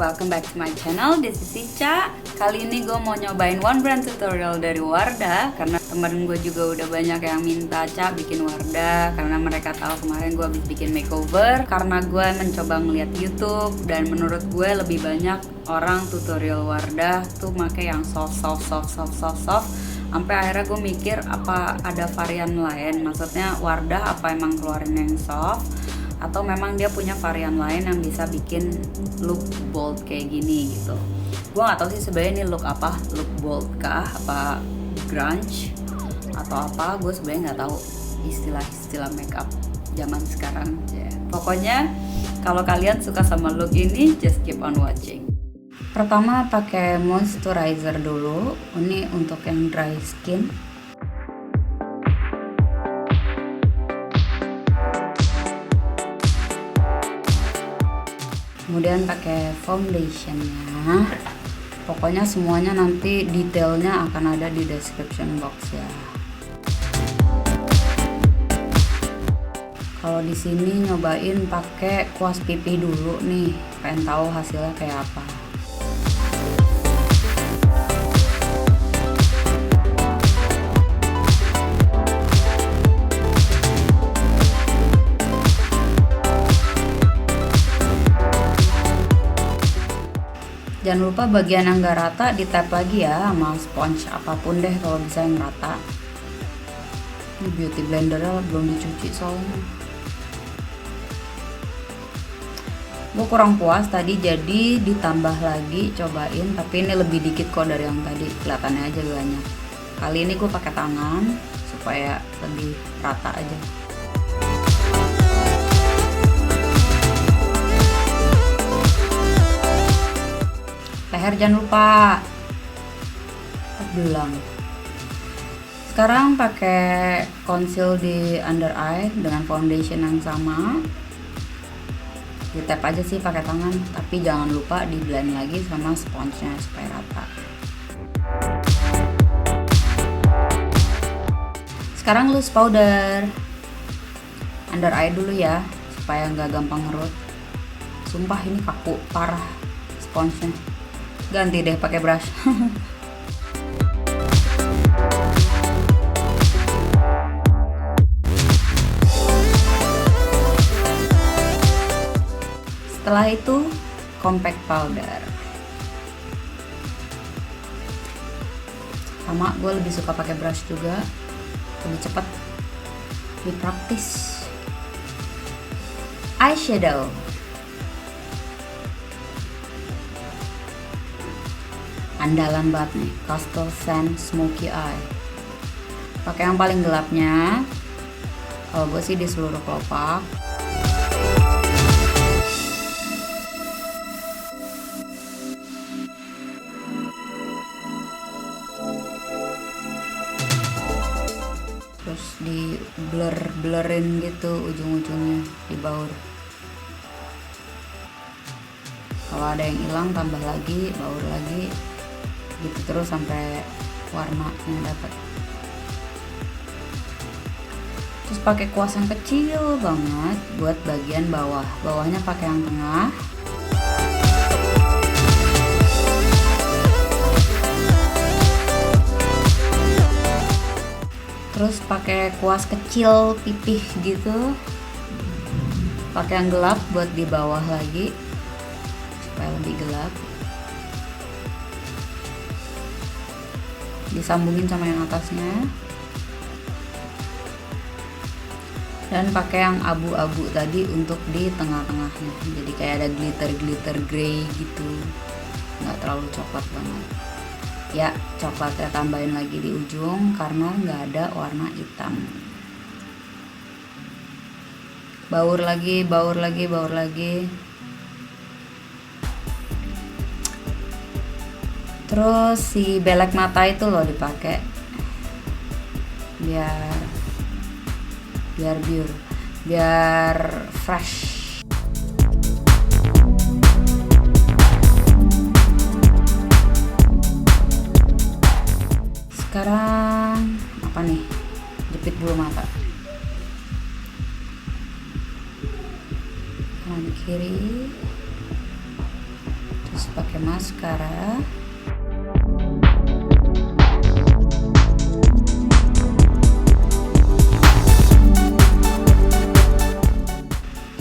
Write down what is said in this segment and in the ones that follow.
welcome back to my channel. This is Ica. Kali ini gue mau nyobain one brand tutorial dari Wardah, karena temen gue juga udah banyak yang minta Ca bikin Wardah, karena mereka tahu kemarin gue habis bikin makeover. Karena gue mencoba ngeliat YouTube dan menurut gue lebih banyak orang tutorial Wardah tuh make yang soft. Sampai akhirnya gue mikir apa ada varian lain, maksudnya Wardah apa emang keluarin yang soft atau memang dia punya varian lain yang bisa bikin look bold kayak gini gitu. Gue nggak tahu sih sebenarnya ini look apa, look bold kah, apa grunge atau apa. Gue sebenarnya nggak tahu istilah makeup zaman sekarang. Pokoknya kalau kalian suka sama look ini, just keep on watching. Pertama pakai moisturizer dulu. Ini untuk yang dry skin. Kemudian pakai foundationnya. Pokoknya semuanya nanti detailnya akan ada di description box ya. Kalau di sini nyobain pakai kuas pipi dulu nih, pengen tahu hasilnya kayak apa. Jangan lupa bagian yang gak rata di tap lagi ya sama sponge apapun deh kalau bisa yang rata. Ini beauty blendernya belum dicuci soalnya. Gue kurang puas tadi jadi ditambah lagi cobain, tapi ini lebih dikit kok dari yang tadi, kelihatannya aja banyak. Kali ini gue pakai tangan supaya lebih rata aja. Leher jangan lupa belang. Sekarang pakai conceal di under eye dengan foundation yang sama. Di tap aja sih pakai tangan, tapi jangan lupa di blend lagi sama sponge-nya supaya rata. Sekarang loose powder under eye dulu ya, supaya nggak gampang ngerut. Sumpah ini kaku parah sponge-nya. Ganti deh pakai brush. Setelah itu compact powder. Sama, gue lebih suka pakai brush juga, lebih cepat, lebih praktis. Eyeshadow. Andalan banget nih, Castle Sand Smoky Eye. Pakai yang paling gelapnya. Kalau gue sih di seluruh kelopak. Terus di blur-blurrin gitu ujung-ujungnya di baur. Kalau ada yang hilang tambah lagi, baur lagi. Gitu terus sampai warnanya dapat. Terus pakai kuas yang kecil banget buat bagian bawah. Bawahnya pakai yang tengah. Terus pakai kuas kecil pipih gitu. Pakai yang gelap buat di bawah lagi supaya lebih gelap. Disambungin sama yang atasnya, dan pakai yang abu-abu tadi untuk di tengah-tengahnya, jadi kayak ada glitter grey gitu, nggak terlalu coklat banget ya. Coklatnya tambahin lagi di ujung karena nggak ada warna hitam. Baur lagi. Terus si belek mata itu loh dipakai biar fresh. Sekarang apa nih? Jepit bulu mata. Kanan kiri. Terus pakai maskara.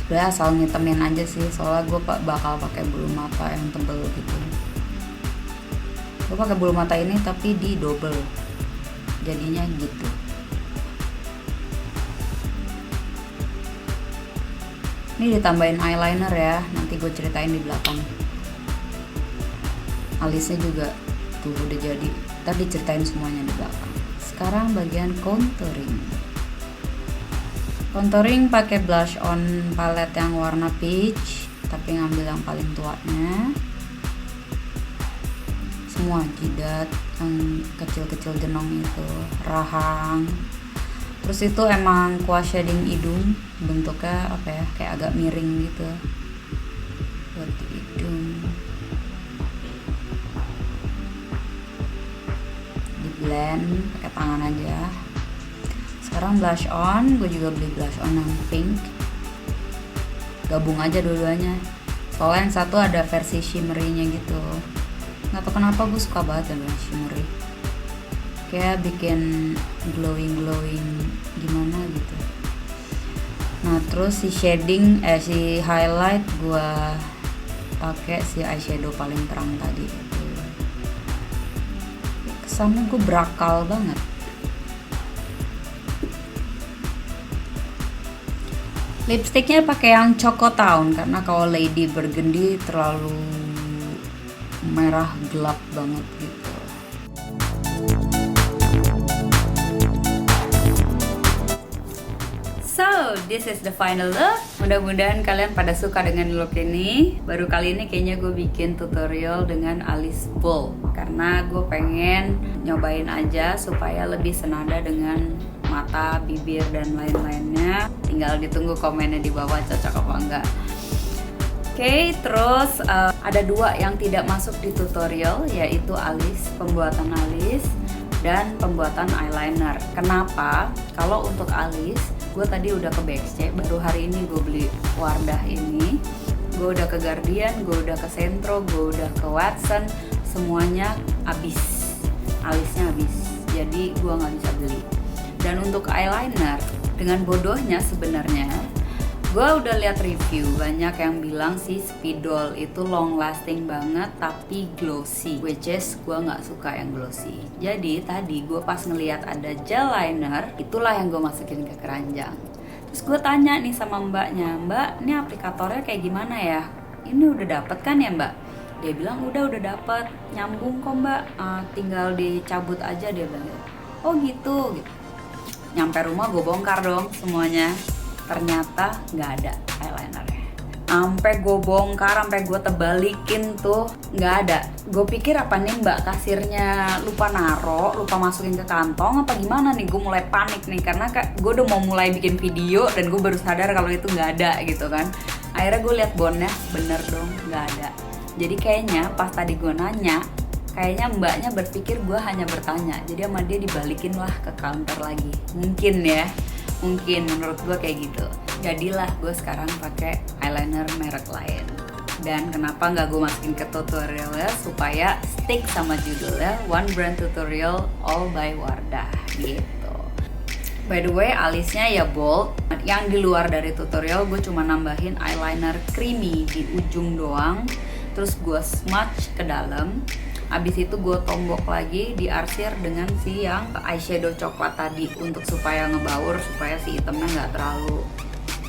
Sebenarnya asal ngitemin aja sih, soalnya gue bakal pakai bulu mata yang tebel gitu. Gue pakai bulu mata ini tapi di double, jadinya gitu. Ini ditambahin eyeliner ya, nanti gue ceritain di belakang. Alisnya juga tuh udah jadi, tadi ceritain semuanya di belakang. Sekarang bagian contouring. Contouring pakai blush on palette yang warna peach, tapi ngambil yang paling tuanya. Semua jidat yang kecil-kecil jenong itu, rahang. Terus itu emang kuas shading hidung, bentuknya apa ya, kayak agak miring gitu buat di hidung. Di blend pakai tangan aja. Sekarang blush on, gue juga beli blush on yang pink. Gabung aja dua-duanya. Soalnya yang satu ada versi shimmery-nya gitu. Nggak tahu kenapa gue suka banget ya shimmery. Kayak bikin glowing gimana gitu. Nah terus si shading, si highlight gue pakai si eyeshadow paling terang tadi. Kesannya gue berakal banget. Lipstiknya pakai yang Choco Town karena kalau Lady Burgundy terlalu merah gelap banget gitu. So, this is the final look. Mudah-mudahan kalian pada suka dengan look ini. Baru kali ini kayaknya gue bikin tutorial dengan alis bold karena gue pengen nyobain aja supaya lebih senada dengan mata, bibir, dan lain-lainnya. Tinggal ditunggu komennya di bawah cocok apa enggak. Oke, terus ada dua yang tidak masuk di tutorial, yaitu alis, pembuatan alis, dan pembuatan eyeliner. Kenapa? Kalau untuk alis, gue tadi udah ke BXC, baru hari ini gue beli Wardah ini. Gue udah ke Guardian, gue udah ke Centro, gue udah ke Watson, semuanya habis, alisnya habis. Jadi gue nggak bisa beli. Dan untuk eyeliner, dengan bodohnya sebenarnya, gue udah lihat review, banyak yang bilang si Spidol itu long lasting banget tapi glossy, which is gue nggak suka yang glossy. Jadi tadi gue pas ngeliat ada gel liner, itulah yang gue masukin ke keranjang. Terus gue tanya nih sama mbaknya, "Mbak, ini aplikatornya kayak gimana ya? Ini udah dapet kan ya mbak?" Dia bilang udah dapet, nyambung kok mbak, tinggal dicabut aja, dia bilang. Oh gitu. Nyampe rumah gue bongkar dong semuanya, ternyata nggak ada eyelinernya. Sampai gue bongkar, sampai gue tebalikin tuh nggak ada. Gue pikir apa nih mbak kasirnya lupa lupa masukin ke kantong apa gimana nih. Gue mulai panik nih karena gue udah mau mulai bikin video dan gue baru sadar kalau itu nggak ada gitu kan. Akhirnya gue liat bonnya, bener dong nggak ada. Jadi kayaknya pas tadi gue nanya, kayaknya mbaknya berpikir gue hanya bertanya, jadi sama dia dibalikin lah ke counter lagi. Mungkin ya, mungkin menurut gue kayak gitu. Jadilah gue sekarang pakai eyeliner merek lain. Dan kenapa nggak gue masukin ke tutorialnya, supaya stick sama judulnya One Brand Tutorial All by Wardah gitu. By the way, alisnya ya bold. Yang di luar dari tutorial gue cuma nambahin eyeliner creamy di ujung doang. Terus gue smudge ke dalam. Abis itu gue tombok lagi, diarsir dengan si yang eyeshadow coklat tadi untuk supaya ngebaur, supaya si itemnya nggak terlalu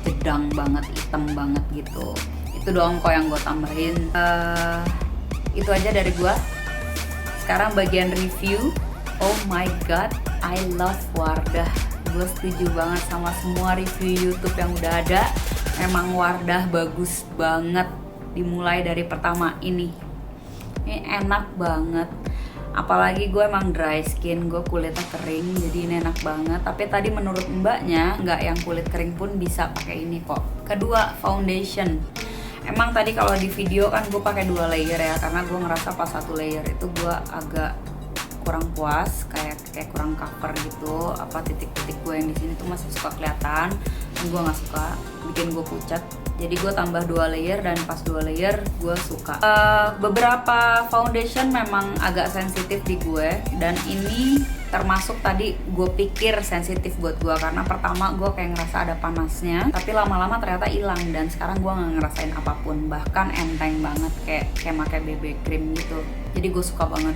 jedang banget, hitam banget gitu. Itu doang kok yang gue tambahin. Itu aja dari gue. Sekarang bagian review. Oh my god, I love Wardah. Gue setuju banget sama semua review YouTube yang udah ada. Emang Wardah bagus banget. Dimulai dari pertama ini enak banget. Apalagi gue emang dry skin, gue kulitnya kering, jadi ini enak banget. Tapi tadi menurut mbaknya, nggak yang kulit kering pun bisa pakai ini kok. Kedua, foundation. Emang tadi kalau di video kan gue pakai 2 layer ya, karena gue ngerasa pas 1 layer itu gue agak kurang puas, kayak kurang cover gitu. Apa titik-titik gue yang di sini tuh masih suka kelihatan. Gue nggak suka, bikin gue pucat. Jadi gue tambah 2 layer dan pas 2 layer gue suka. Beberapa foundation memang agak sensitif di gue, dan ini termasuk tadi gue pikir sensitif buat gue karena pertama gue kayak ngerasa ada panasnya, tapi lama-lama ternyata hilang dan sekarang gue nggak ngerasain apapun, bahkan enteng banget kayak pakai BB cream gitu. Jadi gue suka banget.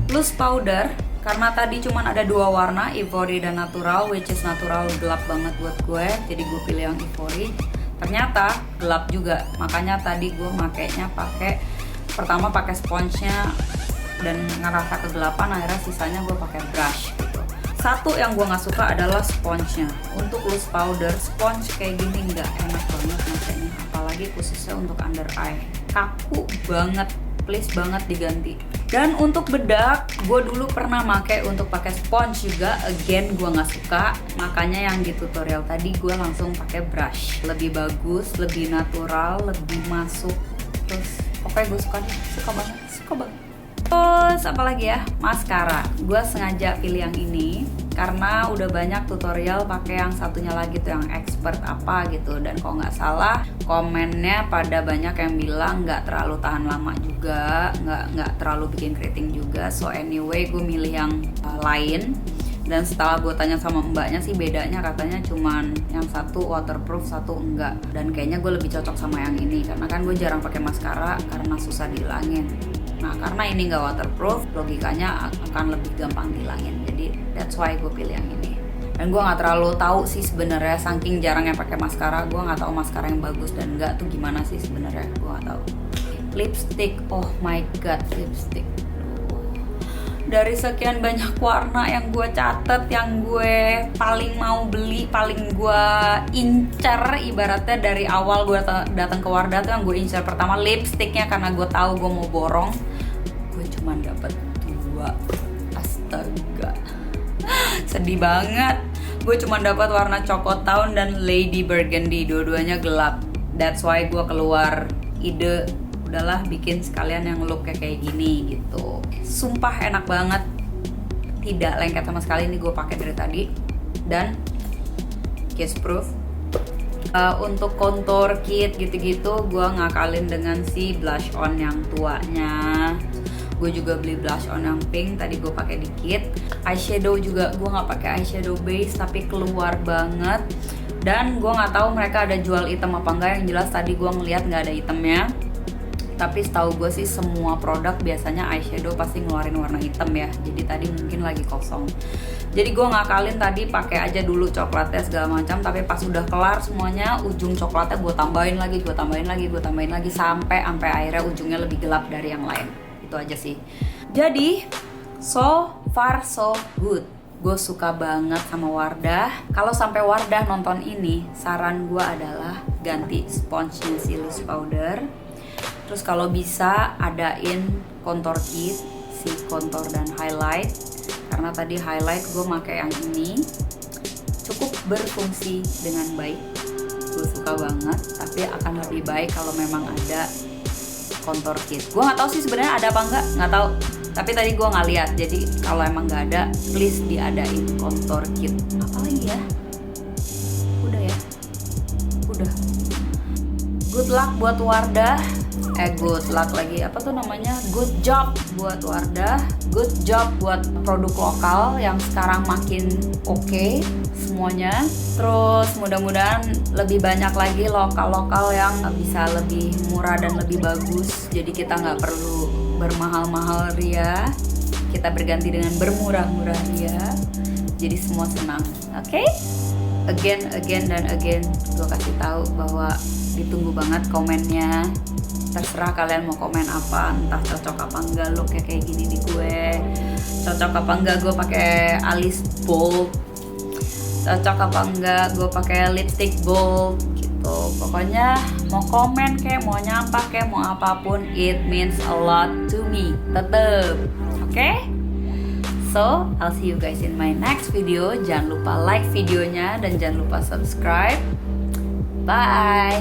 Loose powder, karena tadi cuman ada 2 warna, Ivory dan Natural, which is Natural gelap banget buat gue, jadi gue pilih yang Ivory. Ternyata gelap juga, makanya tadi gue makainya pertama pakai sponge-nya dan ngerasa kegelapan, akhirnya sisanya gue pakai brush gitu. Satu yang gue nggak suka adalah sponge-nya. Untuk loose powder, sponge kayak gini nggak enak banget makanya, apalagi khususnya untuk under eye, kaku banget. Please banget diganti. Dan untuk bedak, gue dulu pernah untuk pakai sponge juga. Again, gue nggak suka. Makanya yang di tutorial tadi gue langsung pakai brush. Lebih bagus, lebih natural, lebih masuk. Terus pokoknya gue suka banget. Terus apalagi ya, maskara. Gue sengaja pilih yang ini karena udah banyak tutorial pakai yang satunya lagi tuh yang expert apa gitu, dan kalau nggak salah komennya pada banyak yang bilang nggak terlalu tahan lama juga, nggak terlalu bikin keriting juga. So anyway, gue milih yang lain. Dan setelah gue tanya sama mbaknya sih bedanya katanya cuman yang satu waterproof, satu enggak. Dan kayaknya gue lebih cocok sama yang ini karena kan gue jarang pakai maskara karena susah dihilangin. Nah karena ini nggak waterproof, logikanya akan lebih gampang dihilangin. Jadi that's why gue pilih yang ini. Dan gue nggak terlalu tahu sih sebenarnya, saking jarangnya pakai maskara, gue nggak tahu maskara yang bagus dan enggak tuh gimana sih sebenarnya, gue nggak tahu. Lipstick, oh my god, lipstick. Dari sekian banyak warna yang gue catet, yang gue paling mau beli, paling gue incer, ibaratnya dari awal gue datang ke Wardah tuh yang gue incer pertama lipsticknya karena gue tahu gue mau borong. Gue cuma dapet 2. Astaga, sedih banget. Gue cuma dapat warna Choco Town dan Lady Burgundy, dua-duanya gelap. That's why gue keluar ide, udahlah bikin sekalian yang looknya kayak gini gitu. Sumpah enak banget, tidak lengket sama sekali. Ini gue pakai dari tadi dan kiss proof. Untuk contour kit gitu-gitu gue ngakalin dengan si blush on yang tuanya. Gue juga beli blush on yang pink, tadi gue pakai dikit. Eyeshadow juga gue nggak pakai eyeshadow base tapi keluar banget. Dan gue nggak tahu mereka ada jual item apa enggak, yang jelas tadi gue ngeliat nggak ada itemnya. Tapi setahu gue sih semua produk biasanya eyeshadow pasti ngeluarin warna hitam ya. Jadi tadi mungkin lagi kosong. Jadi gue ngakalin tadi pakai aja dulu coklatnya segala macam. Tapi pas udah kelar semuanya, ujung coklatnya gue tambahin lagi sampai akhirnya ujungnya lebih gelap dari yang lain. Itu aja sih. Jadi so far so good. Gue suka banget sama Wardah. Kalau sampai Wardah nonton ini, saran gue adalah ganti sponge-nya si loose powder. Terus kalau bisa adain contour kit, si contour dan highlight. Karena tadi highlight gue pakai yang ini, cukup berfungsi dengan baik. Gue suka banget, tapi akan lebih baik kalau memang ada contour kit. Gue nggak tahu sih sebenarnya ada apa nggak tahu. Tapi tadi gue nggak lihat, jadi kalau emang nggak ada, please diadain contour kit. Apa lagi ya? Udah ya, udah. Good luck buat Wardah. Good luck lagi, apa tuh namanya, good job buat Wardah, good job buat produk lokal yang sekarang makin oke semuanya. Terus mudah-mudahan lebih banyak lagi lokal-lokal yang bisa lebih murah dan lebih bagus. Jadi kita nggak perlu bermahal-mahal ria, kita berganti dengan bermurah-murah ria. Jadi semua senang, oke? Again dan again, gue kasih tahu bahwa ditunggu banget komennya. Terserah kalian mau komen apa, entah cocok apa enggak looknya kayak gini di gue, cocok apa enggak gue pakai alis bold, cocok apa enggak gue pakai lipstick bold gitu. Pokoknya mau komen kayak mau nyampah kayak mau apapun, it means a lot to me tetep, oke? So I'll see you guys in my next video. Jangan lupa like videonya dan jangan lupa subscribe. Bye.